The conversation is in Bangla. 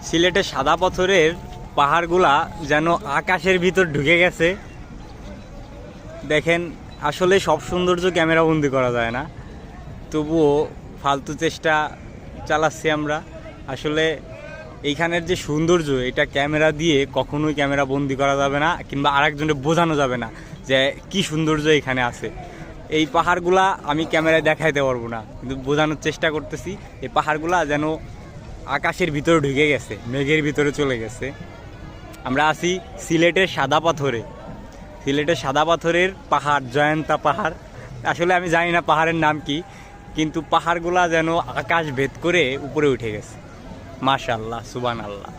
সিলেটের সাদা পাথরের পাহাড়গুলা যেন আকাশের ভিতর ঢুকে গেছে। দেখেন, আসলে সব সৌন্দর্য ক্যামেরা বন্দি করা যায় না, তবুও ফালতু চেষ্টা চালাচ্ছি আমরা। আসলে এইখানের যে সৌন্দর্য, এটা ক্যামেরা দিয়ে কখনোই ক্যামেরা বন্দি করা যাবে না, কিংবা আরেকজনের বোঝানো যাবে না যে কি সৌন্দর্য এখানে আছে। এই পাহাড়গুলা আমি ক্যামেরায় দেখাইতে পারবো না, কিন্তু বোঝানোর চেষ্টা করতেছি। এই পাহাড়গুলা যেন আকাশের ভিতরে ঢুকে গেছে, মেঘের ভিতরে চলে গেছে। আমরা আছি সিলেটের সাদা পাথরে। সিলেটের সাদা পাথরের পাহাড়, জয়ন্তা পাহাড়। আসলে আমি জানি না পাহাড়ের নাম কি, কিন্তু পাহাড়গুলা যেন আকাশ ভেদ করে উপরে উঠে গেছে। মাশাআল্লাহ, সুবহানাল্লাহ।